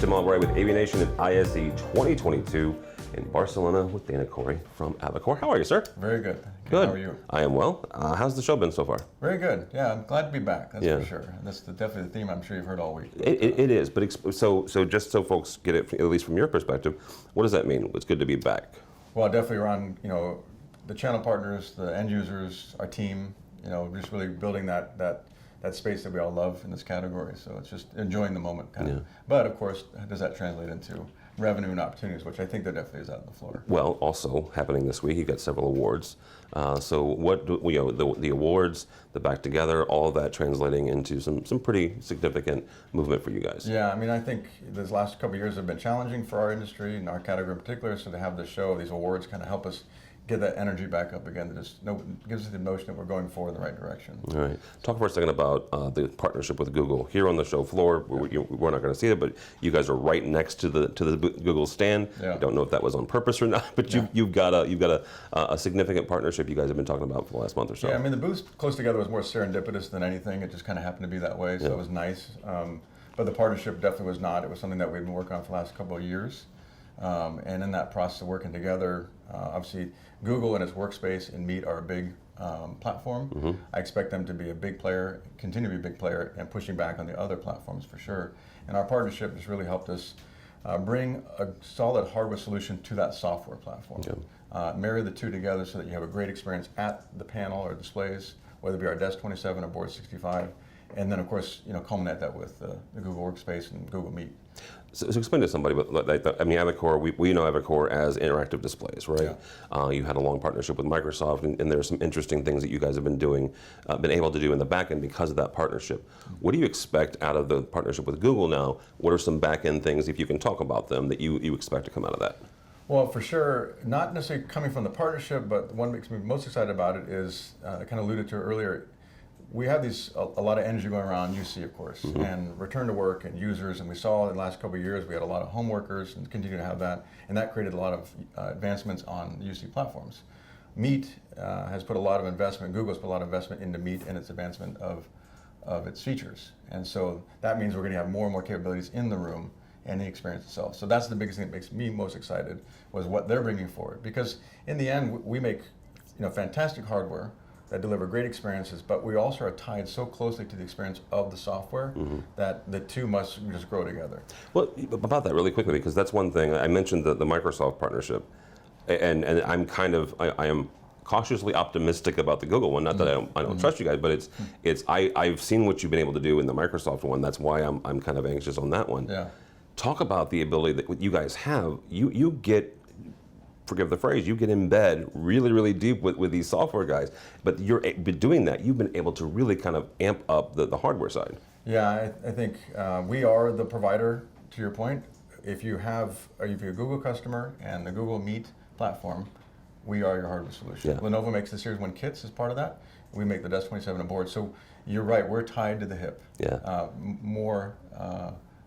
Tim Albright with AVNation at ISE 2022 in Barcelona with Dana Corey from Avocor. How are you, sir? Very good. Good. How are you? I am well. How's the show been so far? Very good. Yeah, I'm glad to be back. That's for sure. And that's definitely the theme I'm sure you've heard all week. It is, but so just so folks get it, at least from your perspective, what does that mean? It's good to be back. Well, definitely around the channel partners, the end users, our team. Just really building that space that we all love in this category. So it's just enjoying the moment, kind of. But of course, does that translate into revenue and opportunities, which I think there definitely is out on the floor. Well, also happening this week, you got several awards. So what the awards, the back together, all of that translating into some pretty significant movement for you guys. Yeah, I mean, I think these last couple of years have been challenging for our industry and our category in particular. So to have this show, these awards, kind of help us get that energy back up again. That just gives us the notion that we're going forward in the right direction. All right. Talk for a second about the partnership with Google. Here on the show floor, we're not going to see it, but you guys are right next to the Google stand. Yeah. I don't know if that was on purpose or not, but you've got a significant partnership you guys have been talking about for the last month or so. Yeah, I mean, the booths close together was more serendipitous than anything. It just kind of happened to be that way, so it was nice. But the partnership definitely was not. It was something that we've been working on for the last couple of years. And in that process of working together, obviously Google and its workspace and Meet are a big platform. Mm-hmm. I expect them to be a big player, continue to be a big player, and pushing back on the other platforms for sure. And our partnership has really helped us bring a solid hardware solution to that software platform. Okay. Marry the two together so that you have a great experience at the panel or displays, whether it be our Desk 27 or Board 65. And then, of course, culminate that with the Google Workspace and Google Meet. So explain to somebody, but Avocor, we know Avocor as interactive displays, right? Yeah. You had a long partnership with Microsoft, and there are some interesting things that you guys have been doing, been able to do in the back end because of that partnership. What do you expect out of the partnership with Google now? What are some back end things, if you can talk about them, that you expect to come out of that? Well, for sure, not necessarily coming from the partnership, but the one that makes me most excited about it is, I kind of alluded to it earlier, we have a lot of energy going around UC, of course, mm-hmm. and return to work and users, and we saw in the last couple of years we had a lot of home workers and continue to have that, and that created a lot of advancements on the UC platforms. Meet has put a lot of investment, Google's put a lot of investment into Meet and its advancement of its features, and so that means we're going to have more and more capabilities in the room and the experience itself. So that's the biggest thing that makes me most excited, was what they're bringing forward, because in the end we make fantastic hardware that deliver great experiences, but we also are tied so closely to the experience of the software mm-hmm. that the two must just grow together. Well, about that really quickly, because that's one thing. I mentioned the Microsoft partnership, and I'm I am cautiously optimistic about the Google one. Not that I don't mm-hmm. trust you guys, but I've seen what you've been able to do in the Microsoft one. That's why I'm kind of anxious on that one. Yeah. Talk about the ability that what you guys have. You get, forgive the phrase, you get in bed really, really deep with these software guys. But you're doing that. You've been able to really kind of amp up the hardware side. Yeah, I think we are the provider, to your point. If you're a Google customer and the Google Meet platform, we are your hardware solution. Yeah. Lenovo makes the Series 1 kits as part of that. We make the Desk 27 and board. So you're right, we're tied to the hip more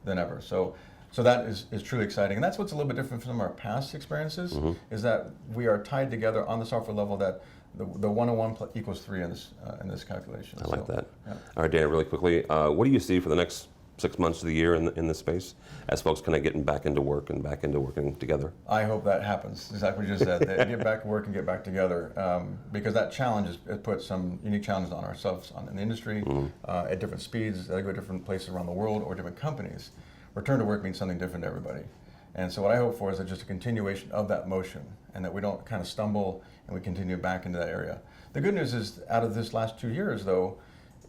than ever. So that is truly exciting, and that's what's a little bit different from our past experiences, mm-hmm. is that we are tied together on the software level, that the 1 and 1 equals 3 in this calculation. I like that. Yeah. All right, Dana, really quickly, what do you see for the next 6 months of the year in this space, as folks kind of getting back into work and back into working together? I hope that happens, exactly what you just said, they get back to work and get back together, because that challenge has put some unique challenges on ourselves in the industry, mm-hmm. At different speeds, they go to different places around the world or different companies. Return to work means something different to everybody. And so what I hope for is just a continuation of that motion, and that we don't kind of stumble and we continue back into that area. The good news is, out of this last 2 years though,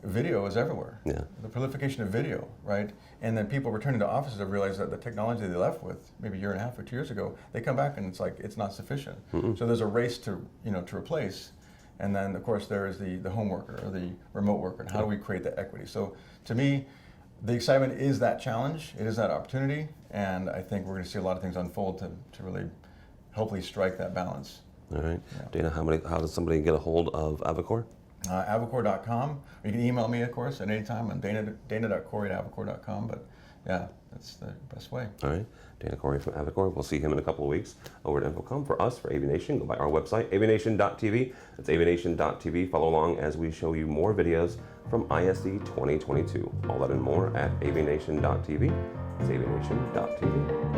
video is everywhere. Yeah. The proliferation of video, right? And then people returning to offices have realized that the technology they left with maybe a year and a half or 2 years ago, they come back and it's not sufficient. Mm-hmm. So there's a race to replace. And then of course there is the home worker or the remote worker, and how do we create that equity? So to me, the excitement is that challenge, it is that opportunity, and I think we're going to see a lot of things unfold to really hopefully strike that balance. All right. Yeah. Dana, how does somebody get a hold of Avocor? Avocor.com. You can email me, of course, at any time on dana.corey@avocor.com, but Yeah, that's the best way. All right. Dana Corey from Avocor. We'll see him in a couple of weeks over at InfoComm. For us, for AVNation, go by our website, avnation.tv. That's avnation.tv. Follow along as we show you more videos from ISE 2022. All that and more at avnation.tv. It's avnation.tv.